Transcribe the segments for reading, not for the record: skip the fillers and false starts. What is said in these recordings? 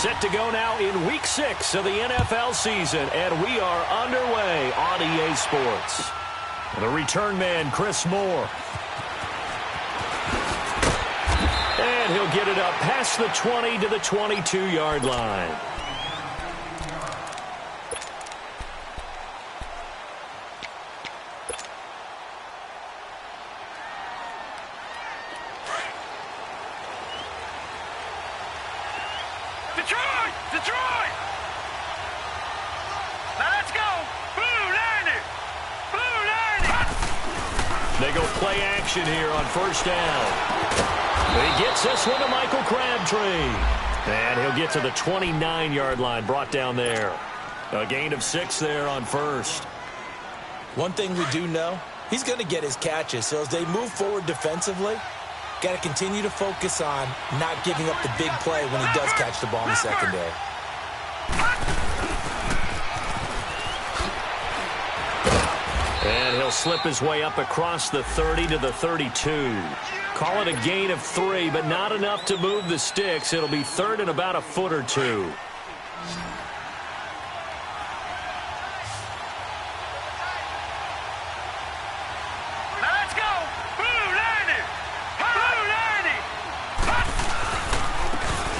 Set to go now in Week 6 of the NFL season, and we are underway on EA Sports. The return man, Chris Moore. And he'll get it up past the 20 to the 22-yard line. Detroit! Now let's go! Blue 90! Blue 90! They go play action here on first down. He gets this one to Michael Crabtree. And he'll get to the 29-yard line, brought down there. A gain of 6 there on first. One thing we do know, he's going to get his catches. So as they move forward defensively, got to continue to focus on not giving up the big play when he does catch the ball in the secondary. And he'll slip his way up across the 30 to the 32. Call it a gain of 3, but not enough to move the sticks. It'll be third and about a foot or two.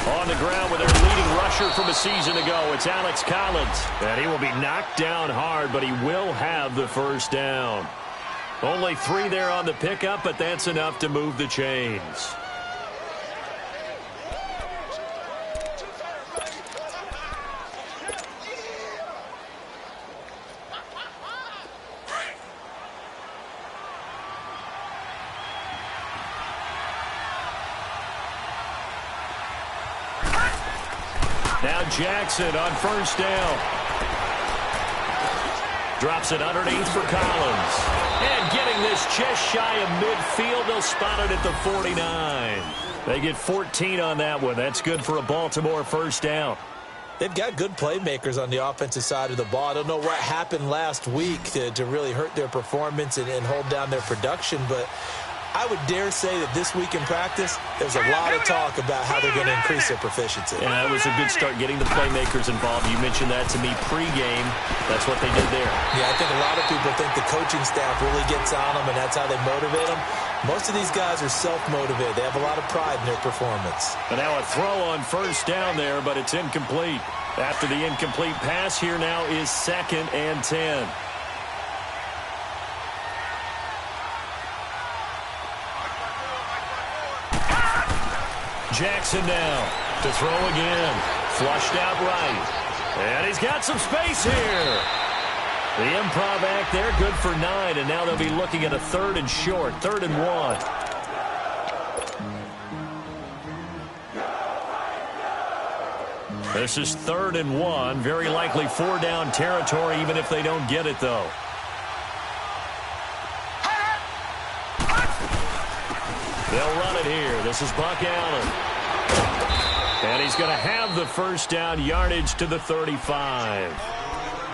On the ground with their leading rusher from a season ago, it's Alex Collins. And he will be knocked down hard, but he will have the first down. Only 3 there on the pickup, but that's enough to move the chains. Now Jackson on first down. Drops it underneath for Collins. And getting this just shy of midfield, they'll spot it at the 49. They get 14 on that one. That's good for a Baltimore first down. They've got good playmakers on the offensive side of the ball. I don't know what happened last week to really hurt their performance and hold down their production, but I would dare say that this week in practice, there's a lot of talk about how they're going to increase their proficiency. And that was a good start, getting the playmakers involved. You mentioned that to me pregame. That's what they did there. Yeah, I think a lot of people think the coaching staff really gets on them, and that's how they motivate them. Most of these guys are self-motivated. They have a lot of pride in their performance. And now a throw on first down there, but it's incomplete. After the incomplete pass, here now is 2nd and 10. Jackson now to throw again. Flushed out right. And he's got some space here. The improv act there, good for 9. And now they'll be looking at a 3rd and short, 3rd and 1. This is 3rd and 1. Very likely 4-down territory, even if they don't get it, though. They'll run it here. This is Buck Allen. And he's going to have the first down, yardage to the 35.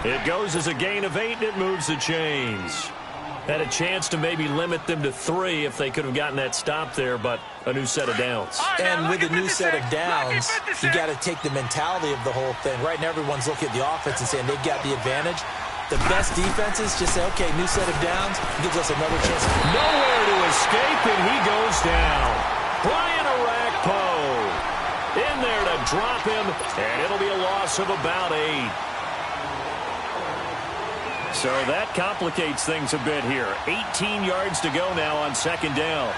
It goes as a gain of 8, and it moves the chains. Had a chance to maybe limit them to 3 if they could have gotten that stop there, but a new set of downs. And with a new set of downs, you got to take the mentality of the whole thing. Right now, everyone's looking at the offense and saying they've got the advantage. The best defenses just say, okay, new set of downs, gives us another chance. Nowhere to escape, and he goes down. Brian Arakpo in there to drop him, and it'll be a loss of about 8. So that complicates things a bit here. 18 yards to go now on 2nd down.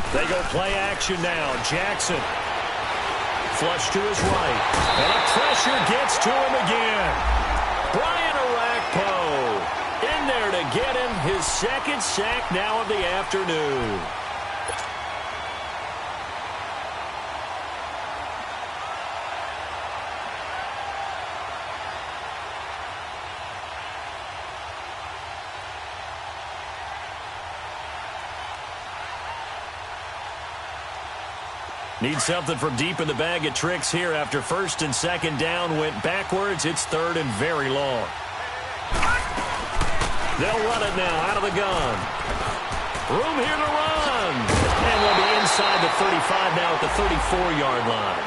They go play action now. Jackson. Flush to his right. And a pressure gets to him again. Brian Arakpo in there to get him his 2nd sack now of the afternoon. Need something from deep in the bag of tricks here after 1st and 2nd down went backwards. It's 3rd and very long. They'll run it now out of the gun. Room here to run. And we'll be inside inside the 35 now at the 34-yard line.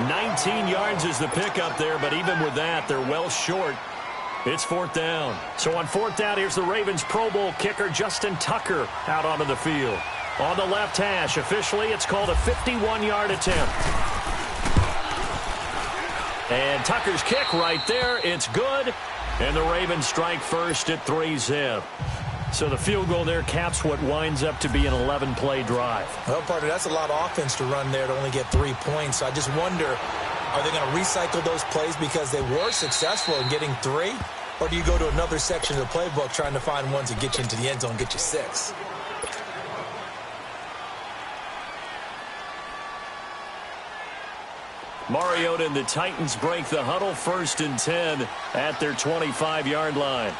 19 yards is the pickup there, but even with that, they're well short. It's fourth down. So on fourth down, here's the Ravens Pro Bowl kicker, Justin Tucker, out onto the field. On the left hash, officially, it's called a 51-yard attempt. And Tucker's kick right there. It's good. And the Ravens strike first at 3-zip. So the field goal there caps what winds up to be an 11-play drive. Well, partner, that's a lot of offense to run there to only get 3 points. So I just wonder, are they going to recycle those plays because they were successful in getting 3? Or do you go to another section of the playbook trying to find ones that get you into the end zone and get you 6? Mariota and the Titans break the huddle, 1st and 10 at their 25-yard line.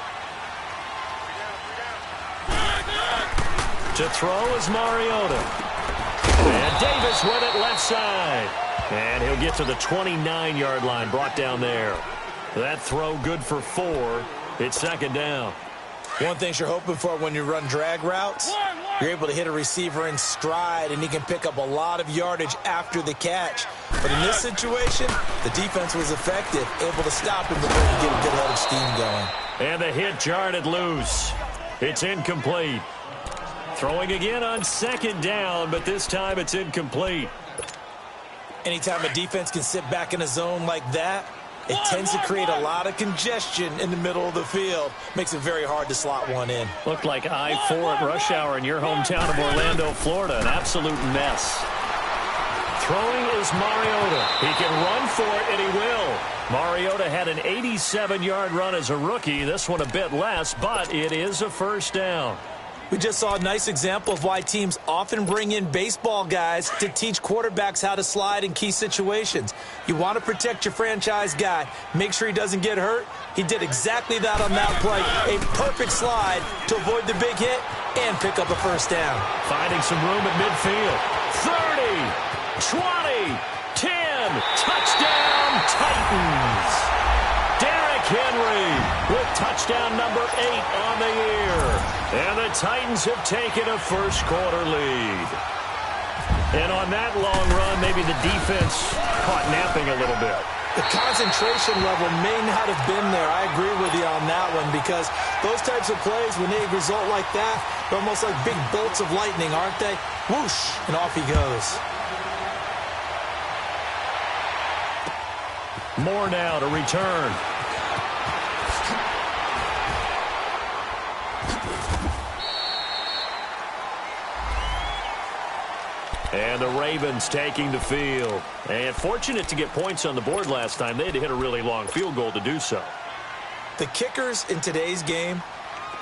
To throw is Mariota. And Davis with it left side. And he'll get to the 29-yard line, brought down there. That throw good for 4. It's 2nd down. One thing you're hoping for when you run drag routes, you're able to hit a receiver in stride, and he can pick up a lot of yardage after the catch. But in this situation, the defense was effective, able to stop him before he get a good head of steam going. And the hit jarred it loose. It's incomplete. Throwing again on 2nd down, but this time it's incomplete. Anytime a defense can sit back in a zone like that, it tends to create a lot of congestion in the middle of the field. Makes it very hard to slot one in. Looked like I-4 at rush hour in your hometown of Orlando, Florida. An absolute mess. Throwing is Mariota. He can run for it, and he will. Mariota had an 87-yard run as a rookie. This one a bit less, but it is a 1st down. We just saw a nice example of why teams often bring in baseball guys to teach quarterbacks how to slide in key situations. You want to protect your franchise guy. Make sure he doesn't get hurt. He did exactly that on that play. A perfect slide to avoid the big hit and pick up a 1st down. Finding some room at midfield. 30, 20, 10. Touchdown, Titans. Derrick Henry with touchdown number 8 on the year. And the Titans have taken a first-quarter lead. And on that long run, maybe the defense caught napping a little bit. The concentration level may not have been there. I agree with you on that one because those types of plays, when they result like that, they're almost like big bolts of lightning, aren't they? Whoosh, and off he goes. More now to return. And the Ravens taking the field. And fortunate to get points on the board last time. They had to hit a really long field goal to do so. The kickers in today's game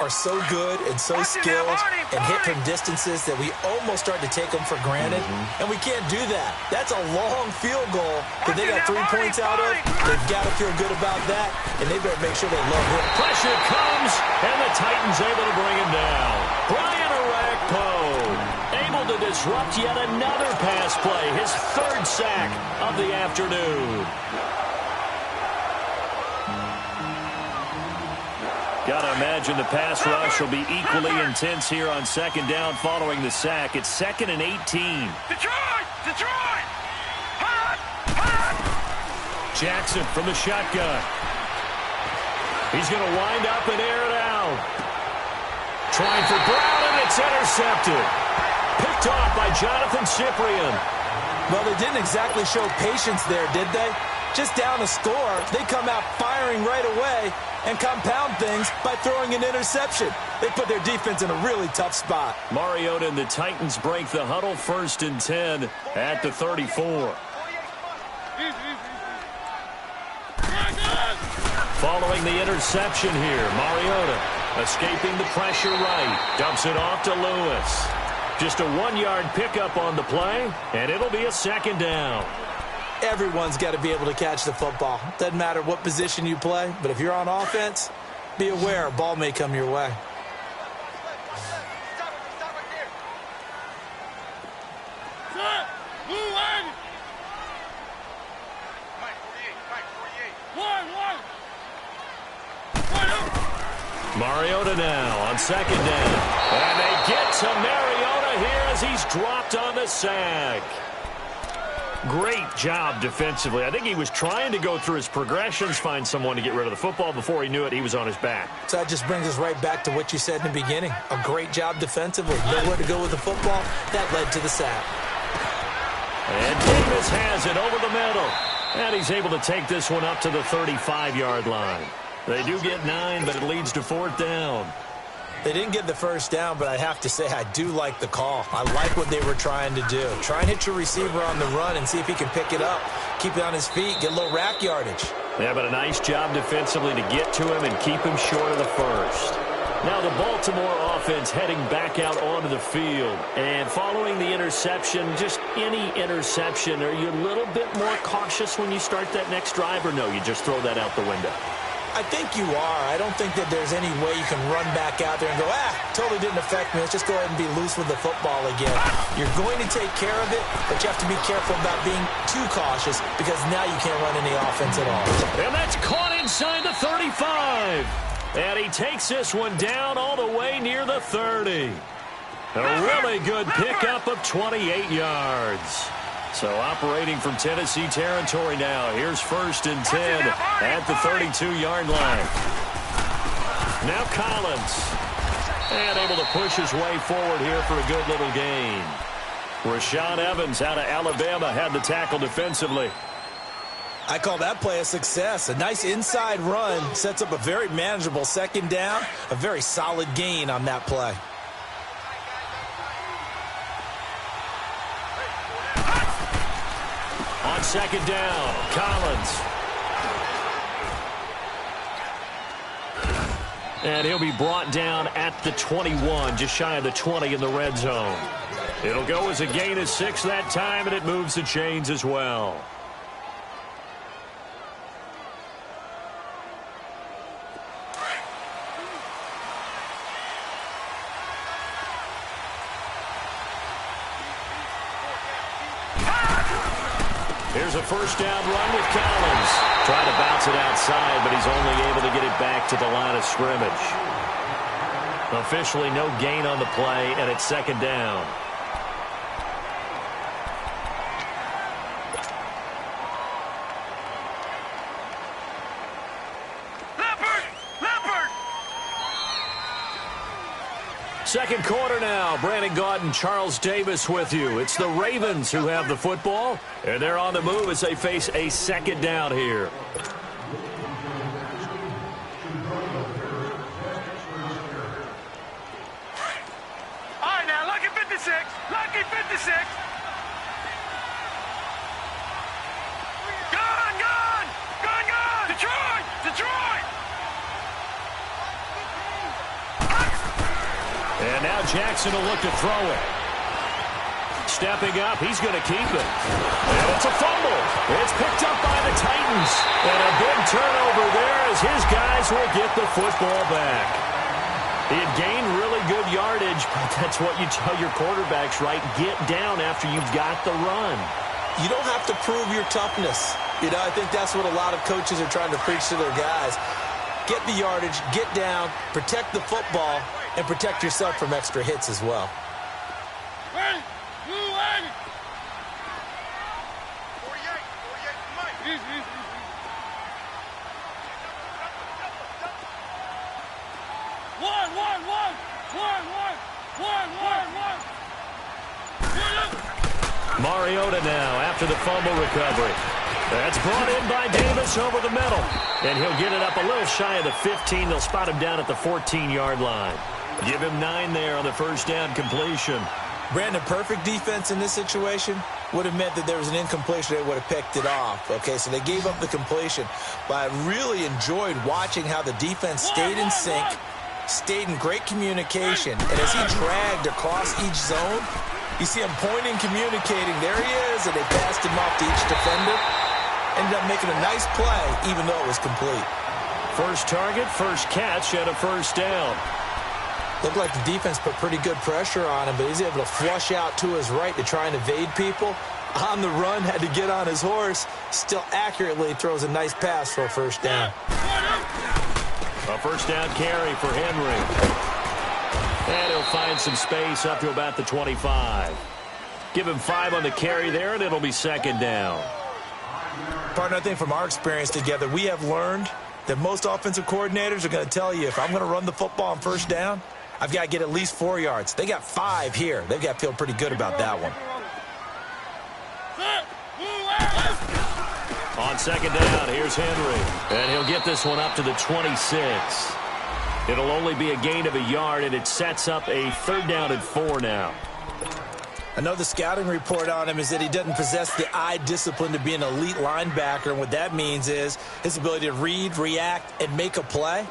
are so good and so skilled and hit from distances that we almost start to take them for granted. And we can't do that. That's a long field goal that they got 3 points out of. They've got to feel good about that, and they better make sure they love him. Pressure comes, and the Titans able to bring him down. Brian Orakpo able to disrupt yet another pass play, his 3rd sack of the afternoon. Got to imagine the pass rush will be equally intense here on 2nd down following the sack. It's 2nd and 18. Detroit! Detroit! Jackson from the shotgun. He's going to wind up and air it out. Trying for Brown, and it's intercepted. Picked off by Jonathan Cyprien. Well, they didn't exactly show patience there, did they? Just down a score, they come out firing right away and compound things by throwing an interception. They put their defense in a really tough spot. Mariota and the Titans break the huddle, 1st and 10 at the 34. Following the interception here, Mariota escaping the pressure right. Dumps it off to Lewis. Just a 1-yard pickup on the play, and it'll be a 2nd down. Everyone's got to be able to catch the football. Doesn't matter what position you play, but if you're on offense, be aware a ball may come your way. Mariota now on 2nd down. And they get to Mariota out of here as he's dropped on the sack. Great job defensively. I think he was trying to go through his progressions, find someone to get rid of the football. Before he knew it, he was on his back. So that just brings us right back to what you said in the beginning. A great job defensively. Nowhere to go with the football. That led to the sack. And Davis has it over the middle. And he's able to take this one up to the 35-yard line. They do get 9, but it leads to 4th down. They didn't get the first down, but I have to say I do like the call. I like what they were trying to do. Try and hit your receiver on the run and see if he can pick it up. Keep it on his feet, get a little rack yardage. Yeah, but a nice job defensively to get to him and keep him short of the first. Now the Baltimore offense heading back out onto the field. And following the interception, just any interception, are you a little bit more cautious when you start that next drive, or no, you just throw that out the window? I think you are. I don't think that there's any way you can run back out there and go, totally didn't affect me. Let's just go ahead and be loose with the football again. You're going to take care of it, but you have to be careful about being too cautious because now you can't run any offense at all. And that's caught inside the 35. And he takes this one down all the way near the 30. A really good pickup of 28 yards. So operating from Tennessee territory now. Here's 1st and 10 at the 32-yard line. Now Collins. And able to push his way forward here for a good little gain. Rashaan Evans out of Alabama had the tackle defensively. I call that play a success. A nice inside run sets up a very manageable 2nd down. A very solid gain on that play. On 2nd down, Collins. And he'll be brought down at the 21, just shy of the 20 in the red zone. It'll go as a gain of 6 that time, and it moves the chains as well. Here's a 1st down run with Collins. Trying to bounce it outside, but he's only able to get it back to the line of scrimmage. Officially no gain on the play, and it's 2nd down. Second quarter now. Brandon Gaudin and Charles Davis with you. It's the Ravens who have the football, and they're on the move as they face a 2nd down here. All right, now, lucky 56. Lucky 56. Gone, gone. Gone, gone. Detroit. Detroit. And now Jackson will look to throw it. Stepping up, he's going to keep it. And it's a fumble. It's picked up by the Titans. And a big turnover there as his guys will get the football back. He had gained really good yardage, but that's what you tell your quarterbacks, right? Get down after you've got the run. You don't have to prove your toughness. You know, I think that's what a lot of coaches are trying to preach to their guys. Get the yardage, get down, protect the football, and protect yourself from extra hits as well. Ready? Move, ready. 48, Mike. Mariota now after the fumble recovery. That's brought in by Davis over the middle. And he'll get it up a little shy of the 15. They'll spot him down at the 14-yard line. Give him 9 there on the 1st down completion. Brandon, perfect defense in this situation would have meant that there was an incompletion. They would have picked it off. Okay, so they gave up the completion. But I really enjoyed watching how the defense stayed in sync, stayed in great communication. And as he dragged across each zone, you see him pointing, communicating. There he is, and they passed him off to each defender. Ended up making a nice play, even though it was complete. First target, first catch, and a 1st down. Looked like the defense put pretty good pressure on him, but he's able to flush out to his right to try and evade people. On the run, had to get on his horse. Still accurately throws a nice pass for a 1st down. A 1st down carry for Henry. And he'll find some space up to about the 25. Give him 5 on the carry there, and it'll be second down. Partner, I think from our experience together, we have learned that most offensive coordinators are going to tell you, if I'm going to run the football on first down, I've got to get at least 4 yards. They got 5 here. They've got to feel pretty good about that one. On second down, here's Henry. And he'll get this one up to the 26. It'll only be a gain of a yard, and it sets up a 3rd down and 4 now. I know the scouting report on him is that he doesn't possess the eye discipline to be an elite linebacker, and what that means is his ability to read, react, and make a play.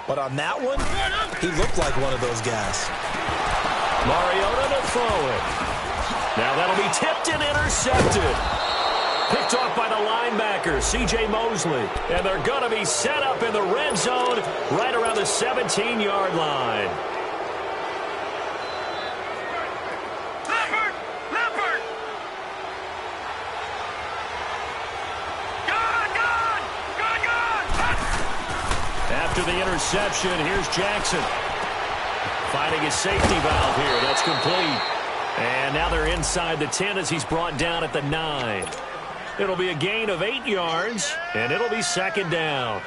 But on that one, he looked like one of those guys. Mariota to throw it. Now that'll be tipped and intercepted. Picked off by the linebacker, C.J. Mosley. And they're going to be set up in the red zone right around the 17-yard line. After the interception, here's Jackson. Finding his safety valve here. That's complete. And now they're inside the 10 as he's brought down at the 9. It'll be a gain of 8 yards, and it'll be second down.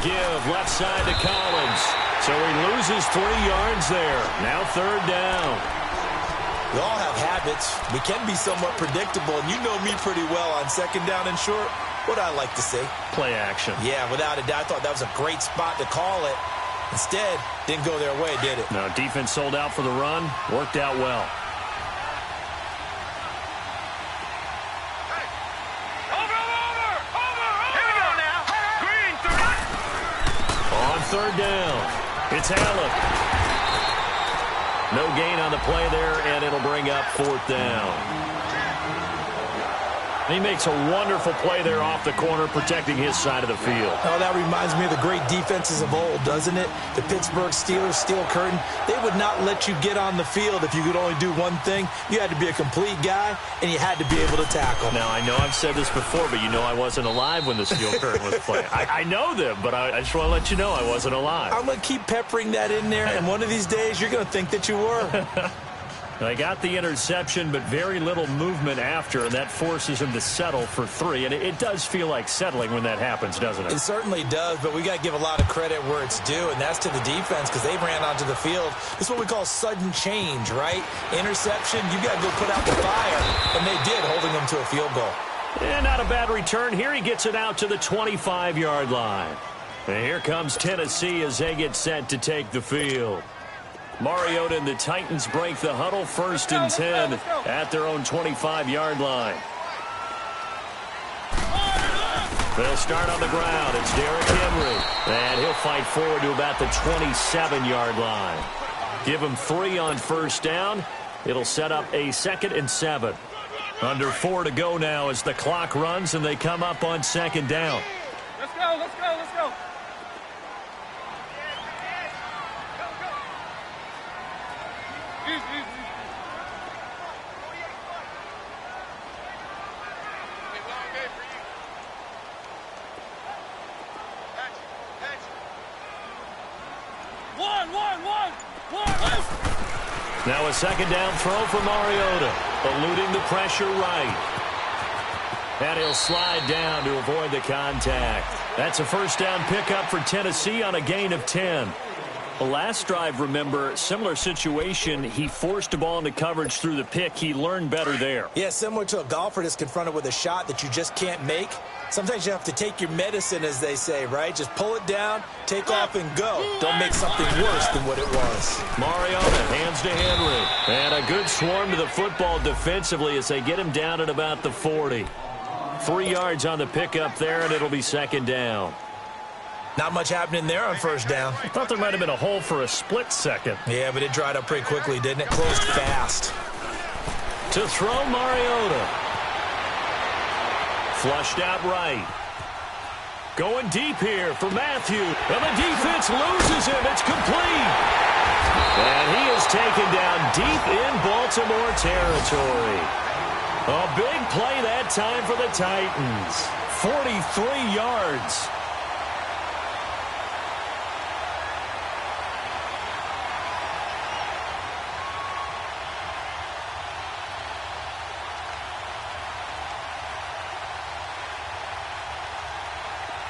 Give left side to Collins. So he loses 3 yards there. Now 3rd down. We all have habits. We can be somewhat predictable, and you know me pretty well on second down and short. What I like to see. Play action. Yeah, without a doubt. I thought that was a great spot to call it. Instead, didn't go their way, did it? No, defense sold out for the run. Worked out well. Third down. It's Allen. No gain on the play there, and it'll bring up 4th down. He makes a wonderful play there off the corner, protecting his side of the field. Oh, that reminds me of the great defenses of old, doesn't it? The Pittsburgh Steelers, steel curtain. They would not let you get on the field if you could only do one thing. You had to be a complete guy, and you had to be able to tackle. Now, I know I've said this before, but you know I wasn't alive when the steel curtain was playing. I know them, but I just want to let you know I wasn't alive. I'm going to keep peppering that in there, and one of these days you're going to think that you were. They got the interception, but very little movement after, and that forces him to settle for 3. And it does feel like settling when that happens, doesn't it? It certainly does, but we got to give a lot of credit where it's due, and that's to the defense because they ran onto the field. This is what we call sudden change, right? Interception, you got to go put out the fire, and they did, holding them to a field goal. And not a bad return. Here he gets it out to the 25-yard line. And here comes Tennessee as they get set to take the field. Mariota and the Titans break the huddle, 1st and 10 at their own 25-yard line. They'll start on the ground. It's Derrick Henry. And he'll fight forward to about the 27-yard line. Give him 3 on 1st down. It'll set up a 2nd and 7. Under 4 to go now as the clock runs and they come up on 2nd down. Let's go, let's go, let's go. Now a 2nd down throw for Mariota, eluding the pressure right. And he'll slide down to avoid the contact. That's a 1st down pickup for Tennessee on a gain of 10. The last drive, remember, similar situation. He forced a ball into coverage through the pick. He learned better there. Yeah, similar to a golfer that's confronted with a shot that you just can't make. Sometimes you have to take your medicine, as they say, right? Just pull it down, take off, and go. Don't make something worse than what it was. Mariota hands to Henry. And a good swarm to the football defensively as they get him down at about the 40. 3 yards on the pickup there, and it'll be 2nd down. Not much happening there on 1st down. I thought there might have been a hole for a split second. Yeah, but it dried up pretty quickly, didn't it? Closed fast. To throw Mariota. Flushed out right. Going deep here for Matthew. And the defense loses him. It's complete. And he is taken down deep in Baltimore territory. A big play that time for the Titans. 43 yards.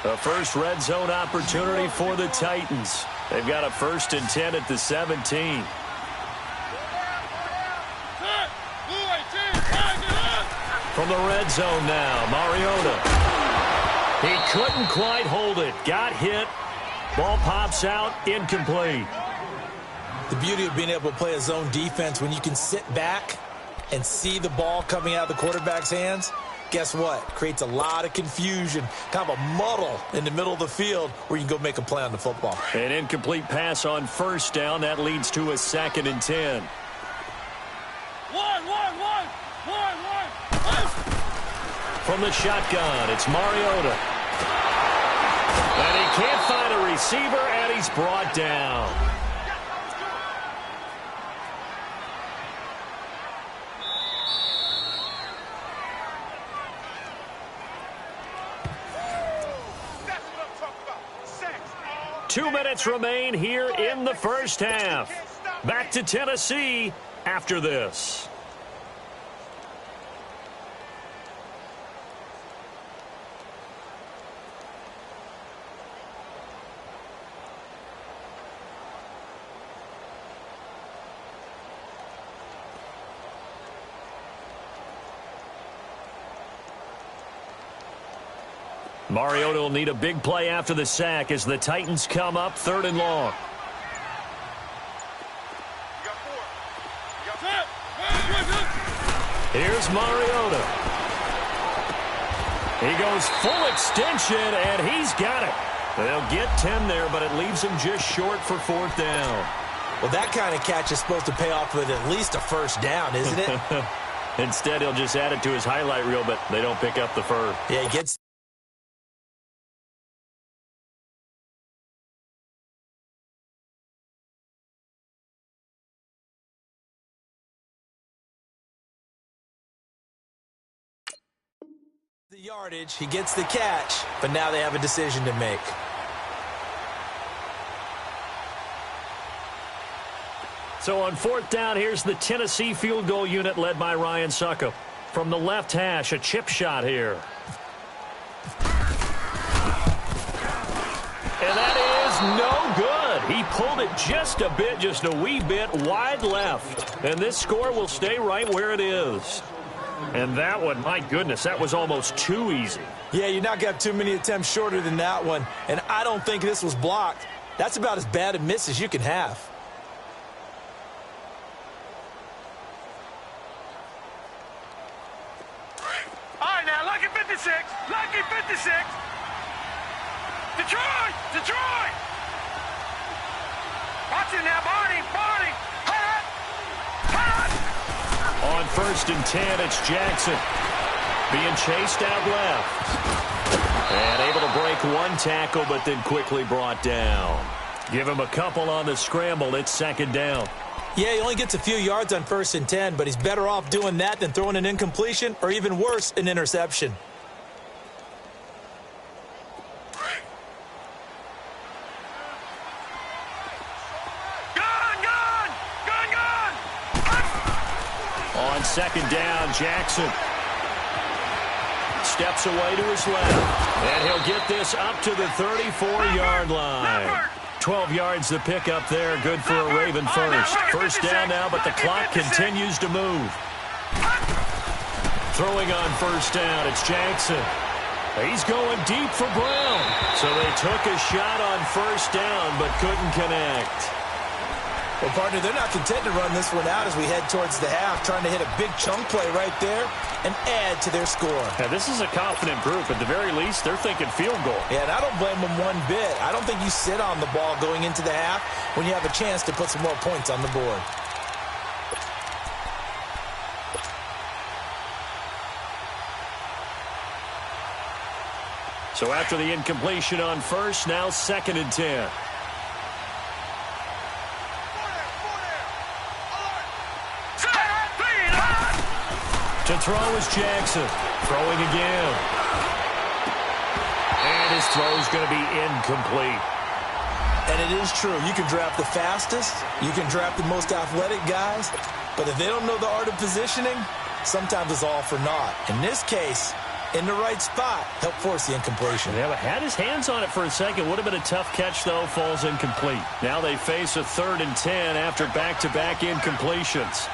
A first red zone opportunity for the Titans. They've got a 1st and 10 at the 17. From the red zone now, Mariota. He couldn't quite hold it. Got hit. Ball pops out, incomplete. The beauty of being able to play a zone defense when you can sit back and see the ball coming out of the quarterback's hands. Guess what? Creates a lot of confusion, kind of a muddle in the middle of the field where you can go make a play on the football. An incomplete pass on 1st down. That leads to a 2nd and 10. From the shotgun, it's Mariota. And he can't find a receiver, and he's brought down. That's what I'm talking about. Sacks. 2 minutes remain here in the first half. Back to Tennessee after this. Mariota will need a big play after the sack as the Titans come up 3rd and long. Here's Mariota. He goes full extension, and he's got it. They'll get 10 there, but it leaves him just short for 4th down. Well, that kind of catch is supposed to pay off with at least a 1st down, isn't it? Instead, he'll just add it to his highlight reel, but they don't pick up the first. Yeah, he gets... the yardage, he gets the catch, but now they have a decision to make. So on 4th down, here's the Tennessee field goal unit led by Ryan Suckup. From the left hash, a chip shot here. And that is no good. He pulled it just a bit, just a wee bit wide left. And this score will stay right where it is. And that one, my goodness, that was almost too easy. Yeah, you're not going to have too many attempts shorter than that one. And I don't think this was blocked. That's about as bad a miss as you can have. All right, now, lucky 56. Lucky 56. Detroit! Detroit! Watch it now, Barney! Barney! Hut! Hut! On 1st and 10, it's Jackson. Being chased out left. And able to break one tackle, but then quickly brought down. Give him a couple on the scramble. It's 2nd down. Yeah, he only gets a few yards on 1st and 10, but he's better off doing that than throwing an incompletion or even worse, an interception. On 2nd down, Jackson steps away to his left. And he'll get this up to the 34-yard line. 12 yards the pickup there. Good for a Raven first. 1st down now, but the clock continues to move. Throwing on 1st down, it's Jackson. He's going deep for Brown. So they took a shot on 1st down, but couldn't connect. Well, partner, they're not content to run this one out as we head towards the half, trying to hit a big chunk play right there and add to their score. Now, this is a confident group. At the very least, they're thinking field goal. Yeah, and I don't blame them one bit. I don't think you sit on the ball going into the half when you have a chance to put some more points on the board. So after the incompletion on first, now 2nd and 10. To throw is Jackson. Throwing again. And his throw is going to be incomplete. And it is true. You can draft the fastest. You can draft the most athletic guys. But if they don't know the art of positioning, sometimes it's all for naught. In this case, in the right spot, help force the incompletion. Yeah, but had his hands on it for a second. Would have been a tough catch, though. Falls incomplete. Now they face a 3rd and 10 after back-to-back incompletions.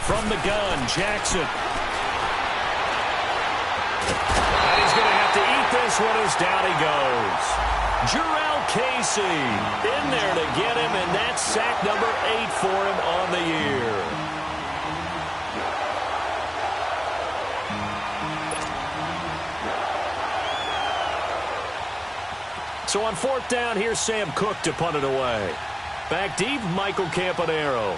From the gun, Jackson. And he's going to have to eat this one as down he goes. Jarrell Casey in there to get him, and that's sack number 8 for him on the year. So on 4th down, here's Sam Cook to punt it away. Back deep, Michael Campanaro.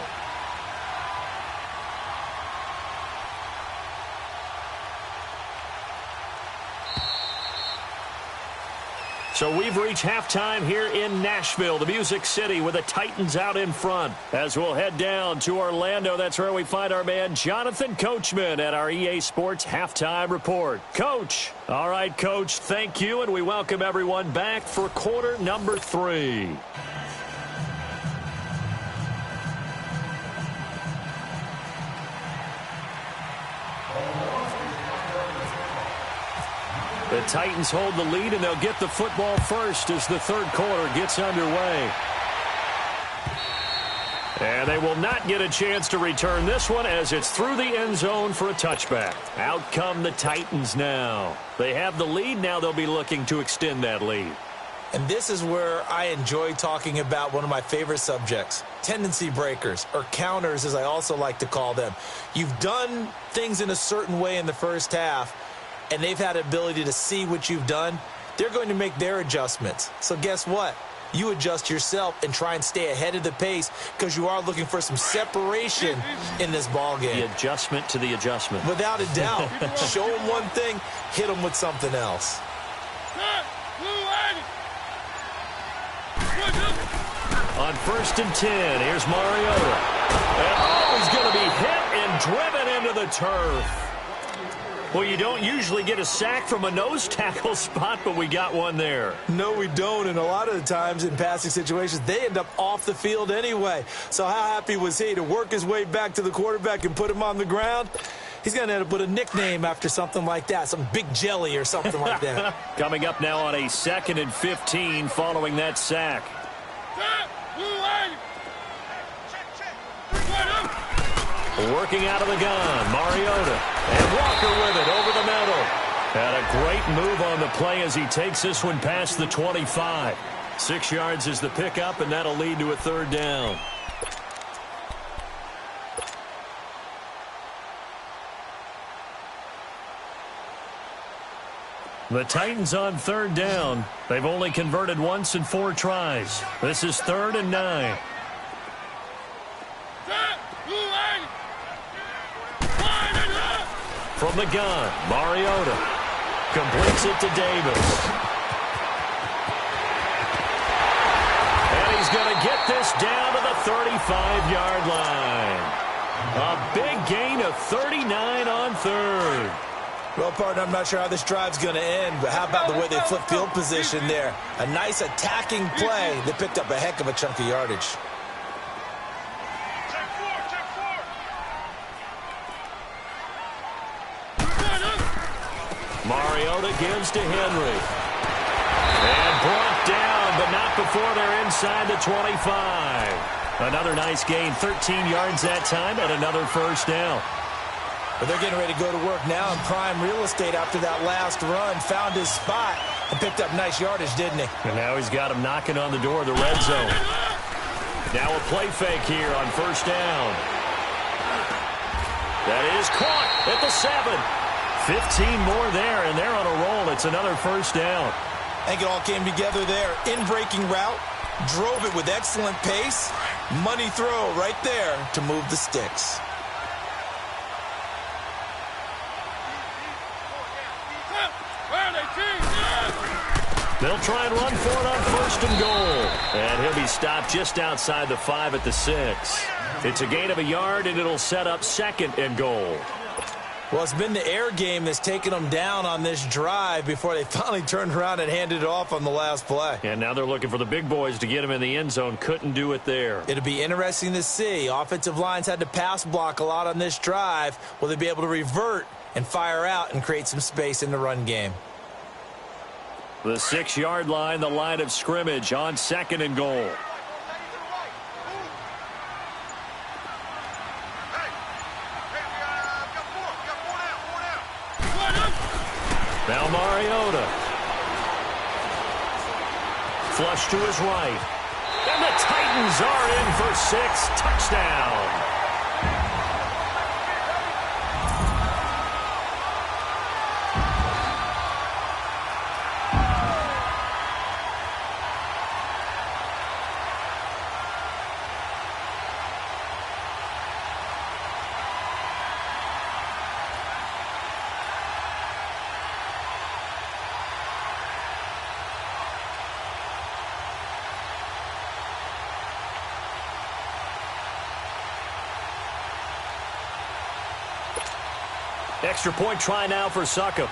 So we've reached halftime here in Nashville, the Music City, with the Titans out in front. As we'll head down to Orlando, that's where we find our man Jonathan Coachman at our EA Sports Halftime Report. Coach. All right, Coach, thank you, and we welcome everyone back for quarter number 3. The Titans hold the lead, and they'll get the football first as the 3rd quarter gets underway. And they will not get a chance to return this one as it's through the end zone for a touchback. Out come the Titans now. They have the lead. Now they'll be looking to extend that lead. And this is where I enjoy talking about one of my favorite subjects, tendency breakers, or counters as I also like to call them. You've done things in a certain way in the first half, and they've had the ability to see what you've done. They're going to make their adjustments. So guess what? You adjust yourself and try and stay ahead of the pace because you are looking for some separation in this ball game. The adjustment to the adjustment. Without a doubt. Show them one thing, hit them with something else. On 1st and 10, here's Mariota. And, he's going to be hit and driven into the turf. Well, you don't usually get a sack from a nose tackle spot, but we got one there. No, we don't, and a lot of the times in passing situations, they end up off the field anyway. So how happy was he to work his way back to the quarterback and put him on the ground? He's going to end up with a nickname after something like that, some Big Jelly or something like that. Coming up now on a 2nd and 15 following that sack. Working out of the gun, Mariota. And Walker with it over the middle. And a great move on the play as he takes this one past the 25. 6 yards is the pickup, and that'll lead to a 3rd down. The Titans on 3rd down. They've only converted once in 4 tries. This is 3rd and 9. From the gun, Mariota completes it to Davis. And he's going to get this down to the 35-yard line. A big gain of 39 on 3rd. Well, partner, I'm not sure how this drive's going to end, but how about the way they flip field position there? A nice attacking play that picked up a heck of a chunk of yardage. Mariota gives to Henry. And brought down, but not before they're inside the 25. Another nice gain, 13 yards that time, and another 1st down. But they're getting ready to go to work now in prime real estate after that last run. Found his spot and picked up nice yardage, didn't he? And now he's got him knocking on the door of the red zone. Now a play fake here on 1st down. That is caught at the 7. 15 more there, and they're on a roll. It's another 1st down. I think it all came together there. In-breaking route, Drove it with excellent pace. Money throw right there to move the sticks. They'll try and run for it on 1st and goal. And he'll be stopped just outside the 5 at the 6. It's a gain of a yard, and it'll set up 2nd and goal. Well, it's been the air game that's taken them down on this drive before they finally turned around and handed it off on the last play. And now they're looking for the big boys to get him in the end zone. Couldn't do it there. It'll be interesting to see. Offensive lines had to pass block a lot on this drive. Will they be able to revert and fire out and create some space in the run game? The 6-yard line, the line of scrimmage on 2nd and goal. Now Mariota. Flush to his right. And the Titans are in for 6. Touchdown. Extra point try now for Succop.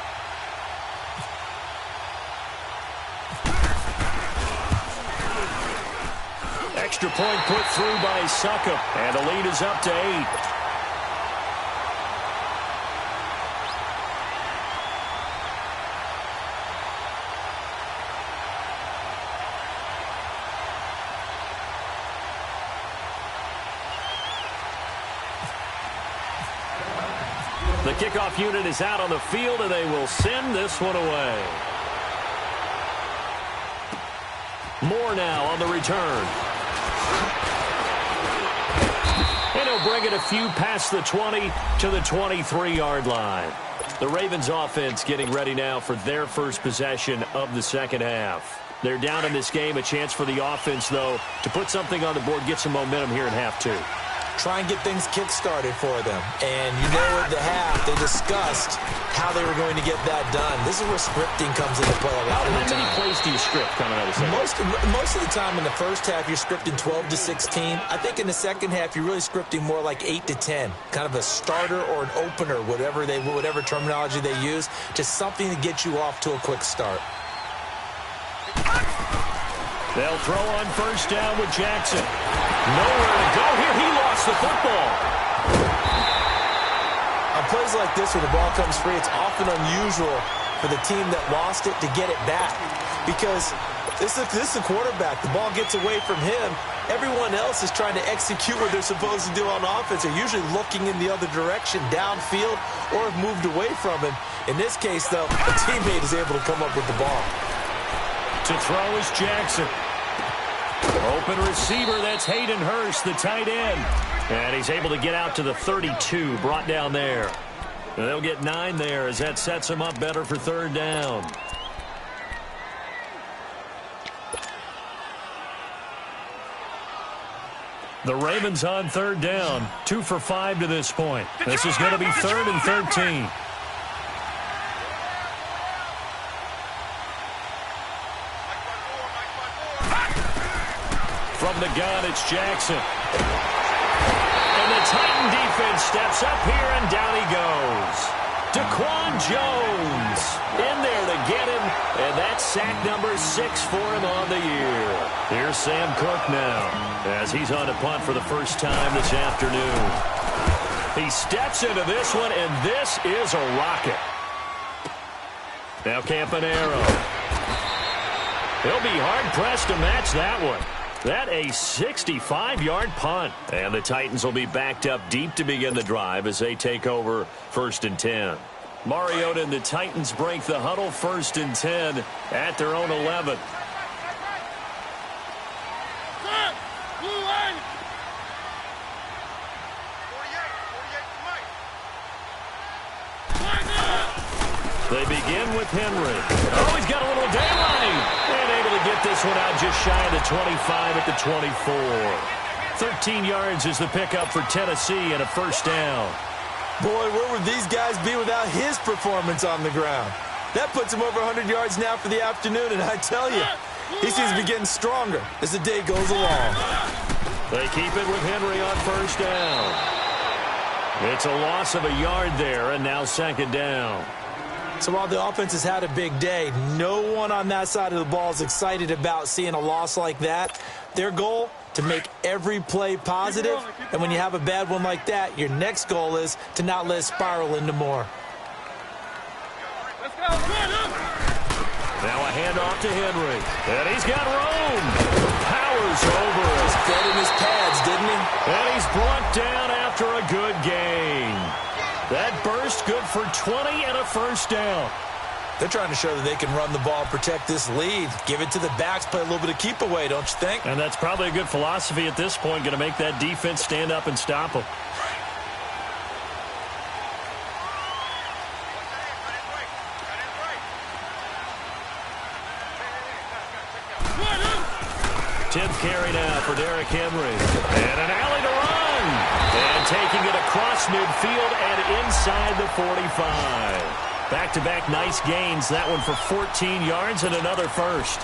Extra point put through by Succop. And the lead is up to 8. The kickoff unit is out on the field, and they will send this one away. Moore now on the return. And he'll bring it a few past the 20 to the 23-yard line. The Ravens offense getting ready now for their first possession of the second half. They're down in this game. A chance for the offense, though, to put something on the board, get some momentum here in half 2. Try and get things kick-started for them. And you know at the half, they discussed how they were going to get that done. This is where scripting comes into play a lot of the time. How many plays do you script coming out of the second? Most of the time in the first half, you're scripting 12 to 16. I think in the second half, you're really scripting more like 8 to 10. Kind of a starter or an opener, whatever terminology they use. Just something to get you off to a quick start. They'll throw on 1st down with Jackson. Nowhere to go here. He lost the football. On plays like this where the ball comes free, it's often unusual for the team that lost it to get it back. Because this is the quarterback. The ball gets away from him. Everyone else is trying to execute what they're supposed to do on offense. They're usually looking in the other direction, downfield, or have moved away from him. In this case, though, a teammate is able to come up with the ball. To throw is Jackson. Open receiver, that's Hayden Hurst, the tight end. And he's able to get out to the 32, brought down there. And they'll get 9 there as that sets him up better for 3rd down. The Ravens on 3rd down, 2 for 5 to this point. This is going to be 3rd and 13. From the gun, it's Jackson. And the Titan defense steps up here, and down he goes. Daquan Jones in there to get him, and that's sack number 6 for him on the year. Here's Sam Cook now, as he's on to punt for the first time this afternoon. He steps into this one, and this is a rocket. Now Campanaro. He'll be hard-pressed to match that one. That a 65-yard punt. And the Titans will be backed up deep to begin the drive as they take over 1st and 10. Mariota and the Titans break the huddle 1st and 10 at their own 11. They begin with Henry. Oh, he's got a little daylight. And able to get get this one out just shy of the 25 at the 24. 13 yards is the pickup for Tennessee and a first down. Boy, where would these guys be without his performance on the ground? That puts him over 100 yards now for the afternoon, and I tell you, he seems to be getting stronger as the day goes along. They keep it with Henry on first down. It's a loss of a yard there, and now second down. So while the offense has had a big day, no one on that side of the ball is excited about seeing a loss like that. Their goal, to make every play positive, and when you have a bad one like that, your next goal is to not let it spiral into more. Now a handoff to Henry, and he's got room. Powers over it. Just fed in his pads, didn't he? And he's brought down after a good gain. That burst good for 20 and a first down. They're trying to show that they can run the ball, protect this lead. Give it to the backs, play a little bit of keep away, don't you think? And that's probably a good philosophy at this point, going to make that defense stand up and stop them. Tenth carry now for Derrick Henry. And an alley to run. And taking it across midfield and inside the 45. Back-to-back nice gains. That one for 14 yards and another first.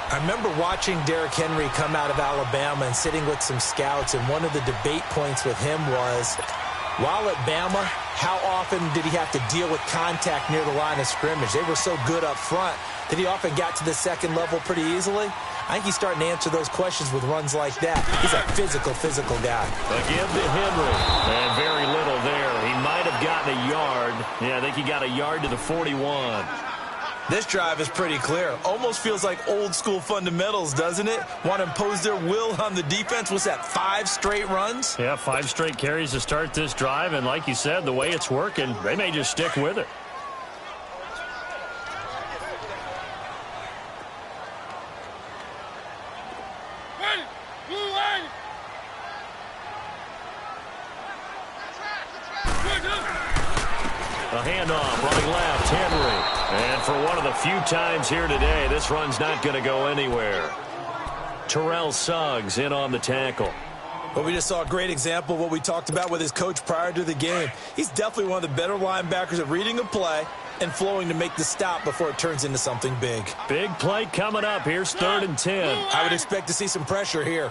I remember watching Derrick Henry come out of Alabama and sitting with some scouts, and one of the debate points with him was, while at Bama, how often did he have to deal with contact near the line of scrimmage? They were so good up front that he often got to the second level pretty easily. I think he's starting to answer those questions with runs like that. He's a physical guy. Again to Henry. And very little there. He might have gotten a yard. Yeah, I think he got a yard to the 41. This drive is pretty clear. Almost feels like old school fundamentals, doesn't it? Want to impose their will on the defense. What's that, 5 straight runs? Yeah, 5 straight carries to start this drive. And like you said, the way it's working, they may just stick with it. A handoff, running left, Henry. And for one of the few times here today, this run's not going to go anywhere. Terrell Suggs in on the tackle. Well, we just saw a great example of what we talked about with his coach prior to the game. He's definitely one of the better linebackers at reading a play and flowing to make the stop before it turns into something big. Big play coming up. Here's 3rd and 10. I would expect to see some pressure here.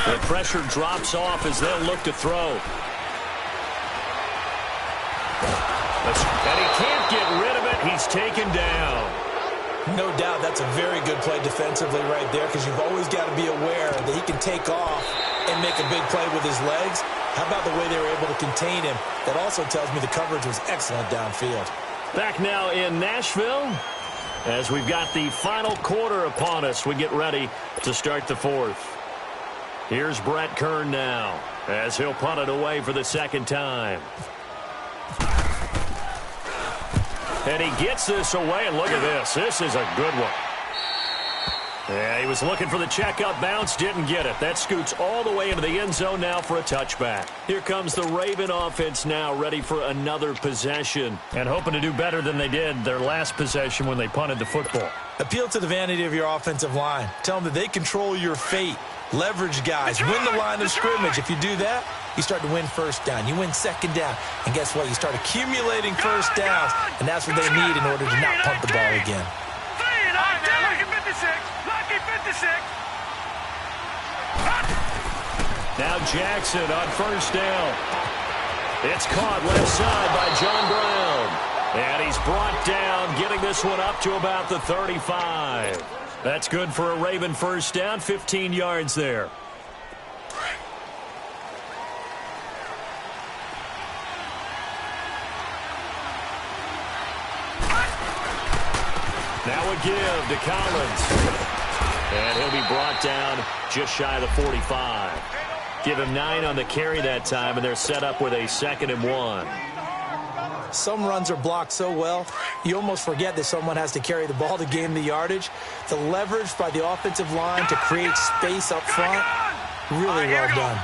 The pressure drops off as they'll look to throw. And he can't get rid of it. He's taken down. No doubt that's a very good play defensively right there, because you've always got to be aware that he can take off and make a big play with his legs. How about the way they were able to contain him? That also tells me the coverage was excellent downfield. Back now in Nashville as we've got the final quarter upon us. We get ready to start the 4th. Here's Brett Kern now as he'll punt it away for the second time. And he gets this away, and look at this. This is a good one. Yeah, he was looking for the checkup bounce, didn't get it. That scoots all the way into the end zone now for a touchback. Here comes the Raven offense now, ready for another possession and hoping to do better than they did their last possession when they punted the football. Appeal to the vanity of your offensive line. Tell them that they control your fate. Leverage guys. Win the line of scrimmage. If you do that, you start to win first down. You win second down. And guess what? You start accumulating first downs, and that's what they need in order to not punt the ball again. Now Jackson on first down. It's caught left side by John Brown. And he's brought down, getting this one up to about the 35. That's good for a Raven first down, 15 yards there. Now a give to Collins. And he'll be brought down just shy of the 45. Give him 9 on the carry that time, and they're set up with a 2nd and 1. Some runs are blocked so well, you almost forget that someone has to carry the ball to gain the yardage. The leverage by the offensive line to create space up front, really well done.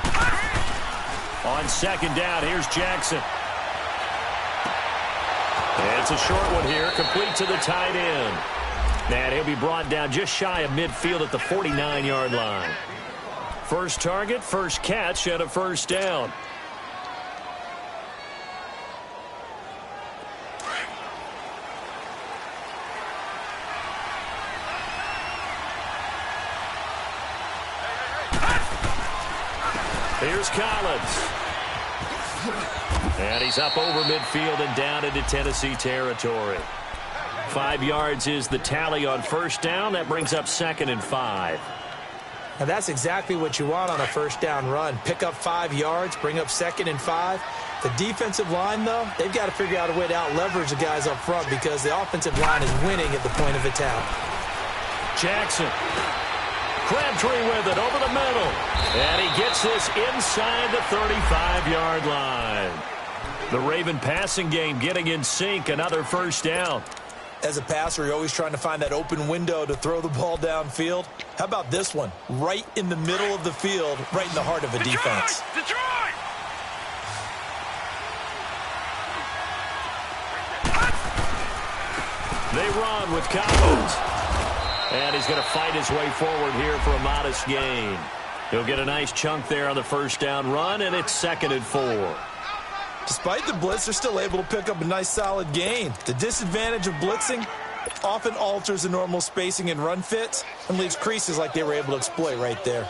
On second down, here's Jackson. And it's a short one here, complete to the tight end. And he'll be brought down just shy of midfield at the 49-yard line. First target, first catch, and a first down. Here's Collins. And he's up over midfield and down into Tennessee territory. 5 yards is the tally on first down. That brings up 2nd and 5. Now that's exactly what you want on a first down run. Pick up 5 yards, bring up 2nd and 5. The defensive line, though, they've got to figure out a way to out-leverage the guys up front because the offensive line is winning at the point of attack. Jackson. Crabtree with it over the middle. And he gets this inside the 35-yard line. The Raven passing game getting in sync. Another first down. As a passer, you're always trying to find that open window to throw the ball downfield. How about this one? Right in the middle of the field, right in the heart of a defense. Detroit! They run with Collins. And he's going to fight his way forward here for a modest gain. He'll get a nice chunk there on the first down run, and it's 2nd and 4. Despite the blitz, they're still able to pick up a nice solid gain. The disadvantage of blitzing often alters the normal spacing and run fits and leaves creases like they were able to exploit right there.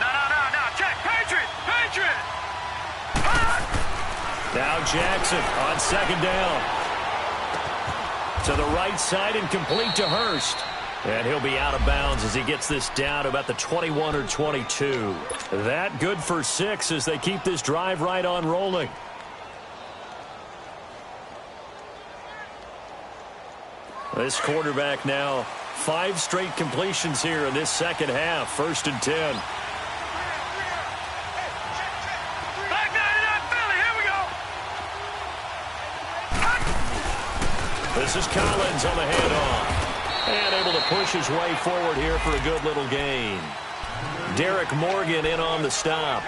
No. Check. Patriot! Now Jackson on 2nd down. To the right side and complete to Hurst. And he'll be out of bounds as he gets this down to about the 21 or 22. That good for 6 as they keep this drive right on rolling. This quarterback now 5 straight completions here in this second half. 1st and 10. Back 99 Philly, here we go. This is Collins on the handoff. And able to push his way forward here for a good little gain. Derek Morgan in on the stop.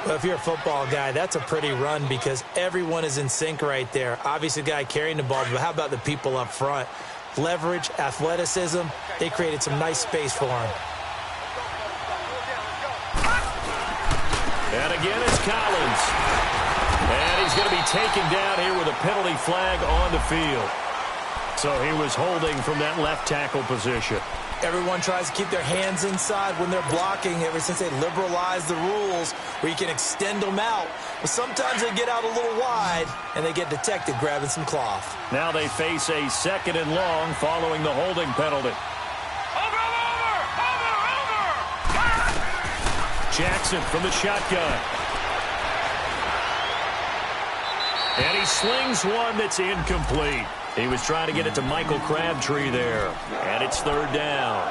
Well, if you're a football guy, that's a pretty run because everyone is in sync right there. Obviously, the guy carrying the ball, but how about the people up front? Leverage, athleticism, they created some nice space for him. And again, it's Collins. And he's going to be taken down here with a penalty flag on the field. So he was holding from that left tackle position. Everyone tries to keep their hands inside when they're blocking ever since they liberalized the rules where you can extend them out. But sometimes they get out a little wide and they get detected grabbing some cloth. Now they face a 2nd and long following the holding penalty. Over! Jackson from the shotgun. And he slings one that's incomplete. He was trying to get it to Michael Crabtree there. And it's 3rd down.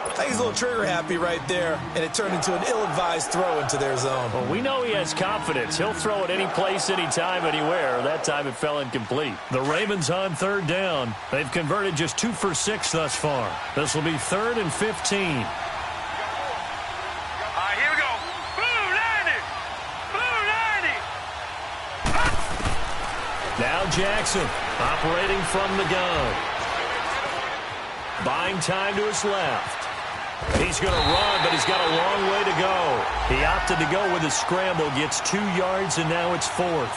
I think he's a little trigger happy right there, and it turned into an ill-advised throw into their zone. Well, we know he has confidence. He'll throw it any place, anytime, anywhere. That time it fell incomplete. The Ravens on 3rd down. They've converted just 2 for 6 thus far. This will be 3rd and 15. All right, here we go. Blue 90. Now Jackson operating from the gun. Buying time to his left. He's going to run, but he's got a long way to go. He opted to go with a scramble, gets 2 yards, and now it's 4th.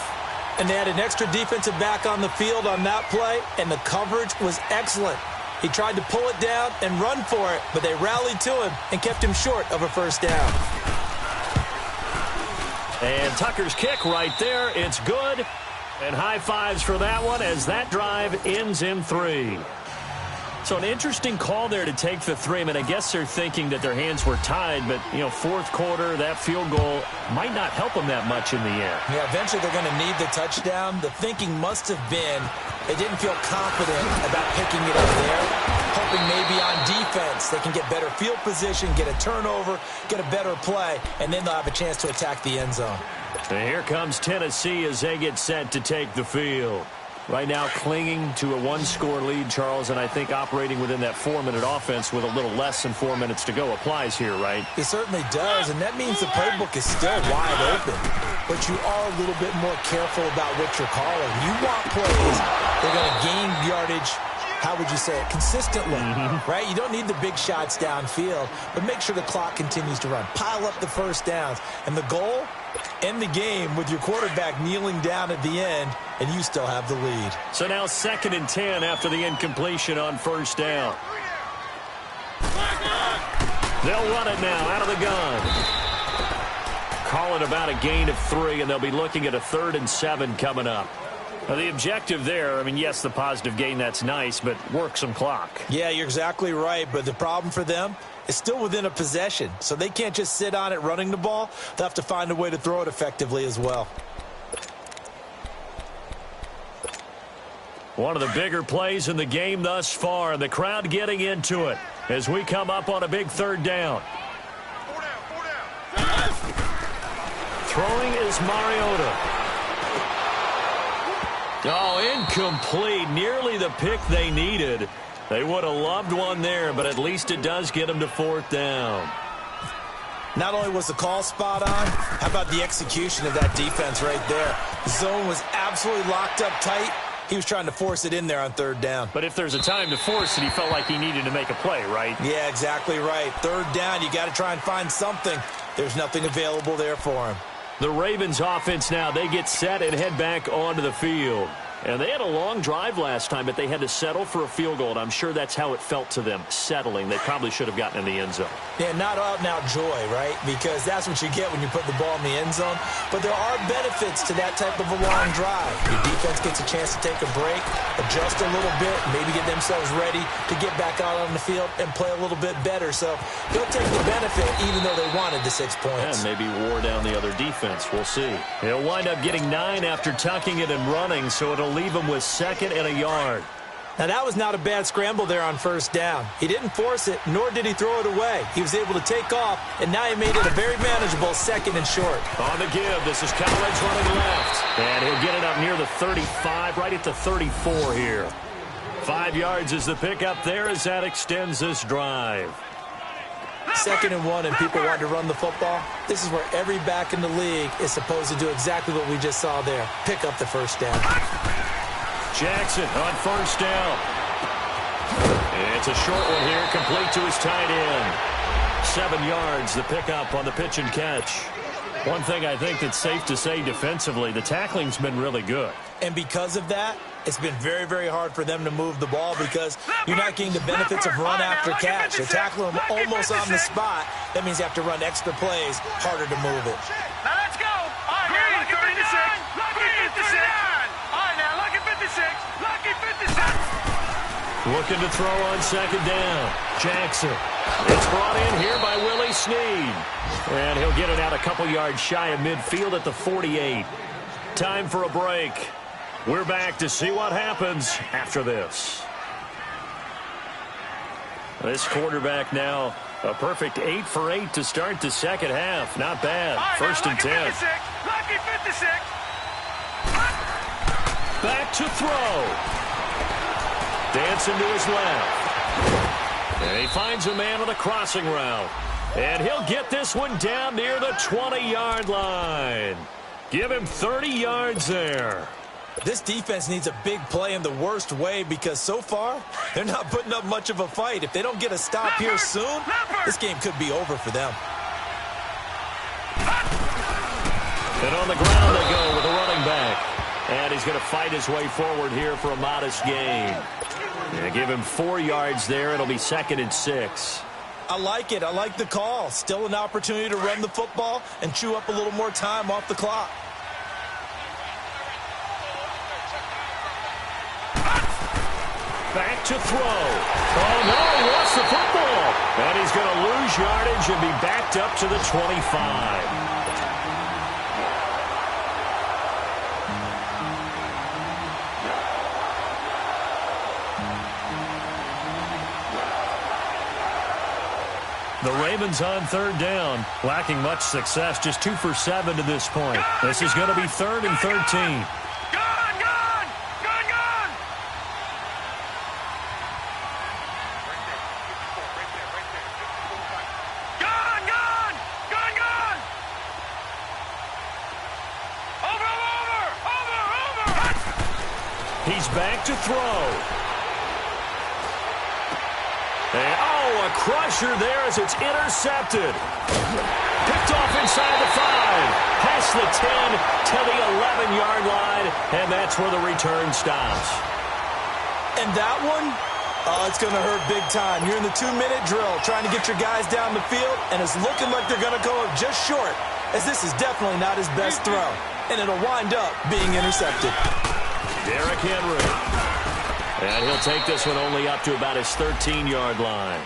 And they had an extra defensive back on the field on that play, and the coverage was excellent. He tried to pull it down and run for it, but they rallied to him and kept him short of a first down. And Tucker's kick right there. It's good. And high fives for that one as that drive ends in 3. So an interesting call there to take the 3. I mean, I guess they're thinking that their hands were tied, but, you know, 4th quarter, that field goal might not help them that much in the end. Yeah, eventually they're going to need the touchdown. The thinking must have been they didn't feel confident about picking it up there, hoping maybe on defense they can get better field position, get a turnover, get a better play, and then they'll have a chance to attack the end zone. And here comes Tennessee as they get set to take the field. Right now clinging to a one-score lead, Charles, and I think operating within that 4-minute offense with a little less than 4 minutes to go applies here, right? It certainly does, and that means the playbook is still wide open. But you are a little bit more careful about what you're calling. You want plays that are going to gain yardage, how would you say it, consistently, right? You don't need the big shots downfield, but make sure the clock continues to run. Pile up the first downs. And the goal, end the game with your quarterback kneeling down at the end, and you still have the lead. So now 2nd and 10 after the incompletion on first down. They'll run it now out of the gun. Call it about a gain of 3, and they'll be looking at a 3rd and 7 coming up. Now, the objective there, I mean, yes, the positive gain, that's nice, but work some clock. Yeah, you're exactly right, but the problem for them is still within a possession, so they can't just sit on it running the ball. They'll have to find a way to throw it effectively as well. One of the bigger plays in the game thus far, and the crowd getting into it as we come up on a big 3rd down. Throwing is Mariota. Oh, incomplete. Nearly the pick they needed. They would have loved one there, but at least it does get them to 4th down. Not only was the call spot on, how about the execution of that defense right there? The zone was absolutely locked up tight. He was trying to force it in there on 3rd down. But if there's a time to force it, he felt like he needed to make a play, right? Yeah, exactly right. 3rd down, you got to try and find something. There's nothing available there for him. The Ravens offense now, they get set and head back onto the field. And they had a long drive last time, but they had to settle for a field goal, and I'm sure that's how it felt to them, settling. They probably should have gotten in the end zone. Yeah, not out-and-out joy, right? Because that's what you get when you put the ball in the end zone. But there are benefits to that type of a long drive. Your defense gets a chance to take a break, adjust a little bit, maybe get themselves ready to get back out on the field and play a little bit better. So they'll take the benefit even though they wanted the 6 points. And maybe wore down the other defense. We'll see. He'll wind up getting 9 after tucking it and running, so it'll leave him with 2nd and a yard. Now, that was not a bad scramble there on 1st down. He didn't force it, nor did he throw it away. He was able to take off, and now he made it a very manageable 2nd and short. On the give, this is Collins running left. And he'll get it up near the 35, right at the 34 here. 5 yards is the pickup there as that extends this drive. 2nd and 1, and people want to run the football. This is where every back in the league is supposed to do exactly what we just saw there. Pick up the 1st down. Jackson on 1st down. It's a short one here, complete to his tight end. 7 yards, the pickup on the pitch and catch. One thing I think that's safe to say defensively, the tackling's been really good. And because of that, it's been very, very hard for them to move the ball because you're not getting the benefits of run after catch. You're tackling them almost on the spot. That means you have to run extra plays, harder to move it. Now let's go. All right, now look at 56. Look at 56. All right, now look at 56. Look at 56. Looking to throw on 2nd down. Jackson. It's brought in here by Willie Snead. And he'll get it out a couple yards shy of midfield at the 48. Time for a break. We're back to see what happens after this. This quarterback now a perfect 8 for 8 to start the 2nd half. Not bad. Right, 1st and 10. Lucky 56. Back to throw. Dancing to his left. And he finds a man on a crossing route. And he'll get this one down near the 20-yard line. Give him 30 yards there. This defense needs a big play in the worst way because so far, they're not putting up much of a fight. If they don't get a stop here soon, this game could be over for them. And on the ground they go with a running back. And he's going to fight his way forward here for a modest gain. And give him 4 yards there. It'll be 2nd and 6. I like it. I like the call. Still an opportunity to run the football and chew up a little more time off the clock. Back to throw. Oh, no, he lost the football. And he's going to lose yardage and be backed up to the 25. The Ravens on 3rd down, lacking much success, just 2 for 7 to this point. This is going to be 3rd and 13. Gone! back to throw. And, oh, a crusher there as it's intercepted. Picked off inside the 5. Past the 10 to the 11-yard line, and that's where the return stops. And that one, oh, it's going to hurt big time. You're in the 2-minute drill trying to get your guys down the field, and it's looking like they're going to go up just short, as this is definitely not his best throw, and it'll wind up being intercepted. Derrick Henry. And he'll take this one only up to about his 13-yard line.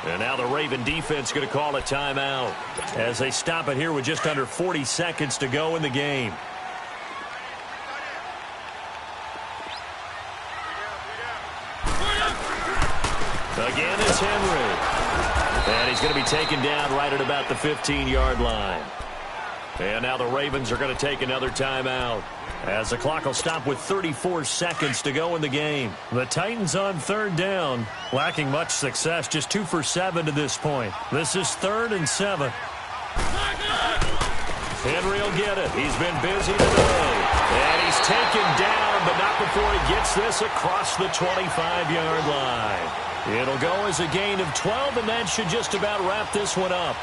And now the Raven defense going to call a timeout as they stop it here with just under 40 seconds to go in the game. Again, it's Henry. And he's going to be taken down right at about the 15-yard line. And now the Ravens are going to take another timeout as the clock will stop with 34 seconds to go in the game. The Titans on third down, lacking much success, just 2 for 7 to this point. This is 3rd and 7. Henry will get it. He's been busy today. And he's taken down, but not before he gets this across the 25-yard line. It'll go as a gain of 12, and that should just about wrap this one up.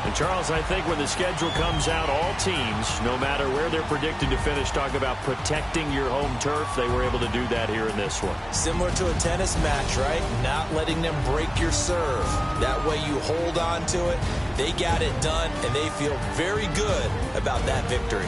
And Charles, I think when the schedule comes out, all teams, no matter where they're predicted to finish, talk about protecting your home turf. They were able to do that here in this one. Similar to a tennis match, right? Not letting them break your serve. That way you hold on to it. They got it done, and they feel very good about that victory.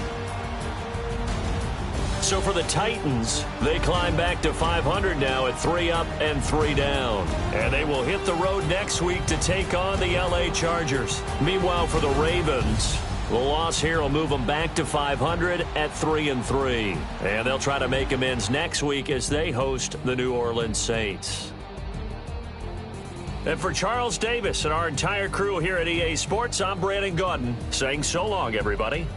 So for the Titans, they climb back to 500 now at 3 up and 3 down. And they will hit the road next week to take on the LA Chargers. Meanwhile, for the Ravens, the loss here will move them back to 500 at 3 and 3. And they'll try to make amends next week as they host the New Orleans Saints. And for Charles Davis and our entire crew here at EA Sports, I'm Brandon Gaudin saying so long, everybody.